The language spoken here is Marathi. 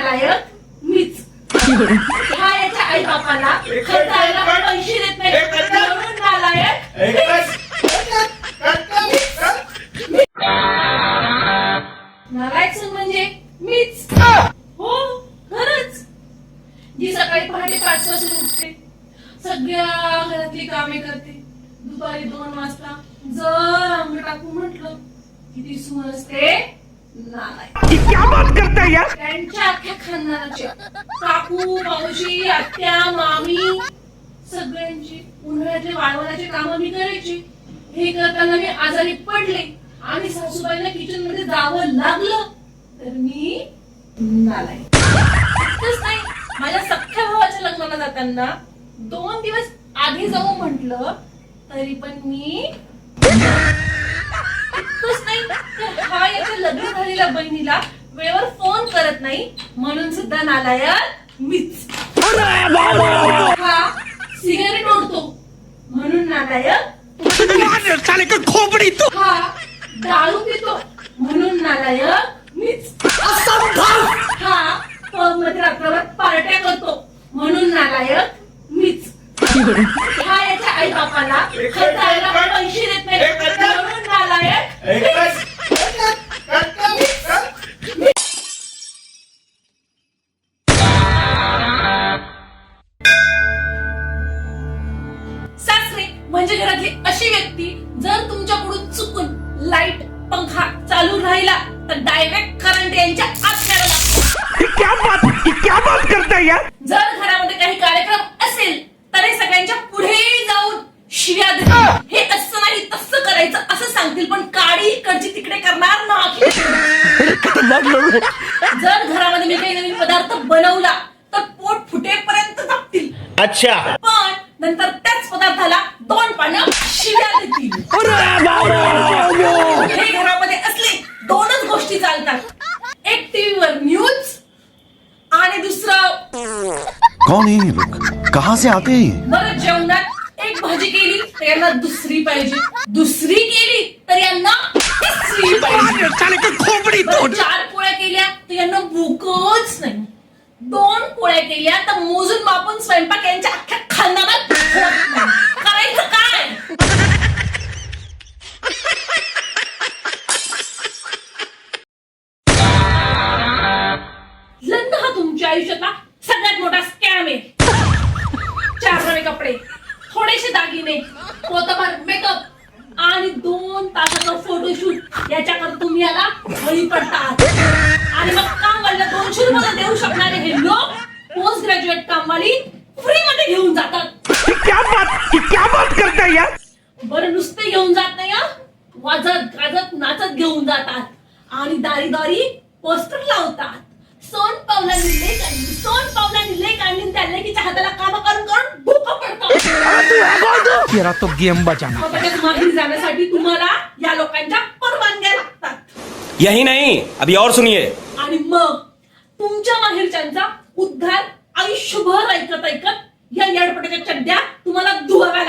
नालायक मीच. हा याच्या आई बापाला खर्चायला पैसे देत नाही म्हणून नालायक. नालायक सून म्हणजे मीच. हो खरंच. जी सकाळी पहाटे 5 वाजता उठते, सगळ्या घरातली कामे करते, दुपारी 2 वाजता जर अंग टाकू म्हटलं की ती सून असते नालायक. क्या बात करता है यार. त्यांच्या अख्ख्या खानदानाच्या काकू मावशी आत्या मामी सगळ्यांची उन्हाळ्यातले वाळवणाचे काम मी करायची. हे करताना मी आजारी पडले आणि सासूबाईंना किचन मध्ये जावं लागलं तर मी नालायक. इतकंच नाही, माझ्या सख्ख्या भावाच्या लग्नाला जाताना 2 दिवस आधी जाऊ म्हटलं तरी पण मी. इतकंच नाही तर हा याच्या लग्न झालेल्या बहिणीला वेळेवर फोन करत नाही म्हणून सुद्धा नालायक मीच. हा सिगारेट ओढतो म्हणून नालायक. खोपडी तो. हा दारू पितो म्हणून नालायक मीच. हा पब मध्ये रात्रभर पार्ट्या करतो म्हणून नालायक मीच. हा याच्या आई बापाला खर्चायला पैसे देत नाही म्हणून नालायक. सासरे म्हणजे घरातली अशी व्यक्ती जर तुमच्याकडून चुकून लाईट पंखा चालू राहिला तर डायरेक्ट करंट यांच्या आत्म्याला लागतो. क्या बात करता है यार. जर घरामध्ये काही कार्यक्रम असेल तर हे सगळ्यांच्या पुढे जाऊन शिव्या देतील. हे असं नाही तसं करायचं असं सांगतील पण काडी इकडची तिकडे करणार नाही. जर घरामध्ये मी काही नवीन पदार्थ बनवला तर पोट फुटेपर्यंत दाबतील. अच्छा. पण नंतर त्याच पदार्थाला 2 पानं शिव्या देतील. हे घरामध्ये असले 2च गोष्टी चालतात. एक टीव्हीवर न्यूज आणि दुसरं. कौन है ये लोग, कहाँ से आते हैं. बरं जेवणात एक भाजी केली तर यांना दुसरी पाहिजे, दुसरी केली तर यांना तिसरी पाहिजे. खोपडी तो. बरं, 4 पोळ्या केल्या तर यांना भूकच नाही. 2 पोळ्या केल्या तर मोजून मापून स्वयंपाक यांच्या अख्ख्या खानदानात होत नाही. करायचं काय. लग्न हा तुमच्या आयुष्यातला सगळ्यात मोठा स्कॅम आहे. 4 नवे कपडे, थोडेसे दागिने, पोतभर मेकअप आणि 2 तासाचं फोटोशूट याच्यावर तुम्ही याला बळी पडतात. आणि मग कामवालीला 200 रुपये देऊ शकणारे हे लोक पोस्ट ग्रॅज्युएट कामवाली फ्री मध्ये घेऊन जातात. क्या बात करता है यार. बरं नुसते घेऊन जात नाही हा, वाजत गाजत नाचत घेऊन जातात आणि दारी दारी पोस्टर लावतात. सोन पावलांनी लेक आणली, सोन पावलांनी लेक आणली, त्या लेकीच्या हाताला काम करून करून भूक पडतात. तेरा तो गेम बजाना. माघारी जाण्यासाठी तुम्हाला या लोकांच्या परवानग्या लागतात. यही नहीं, अभी और सुनिए. आणि मग तुमच्या माहेरच्यांचा उद्धार आयुष्यभर ऐकत ऐकत या याडपटाच्या चड्ड्या तुम्हाला धुवाव्या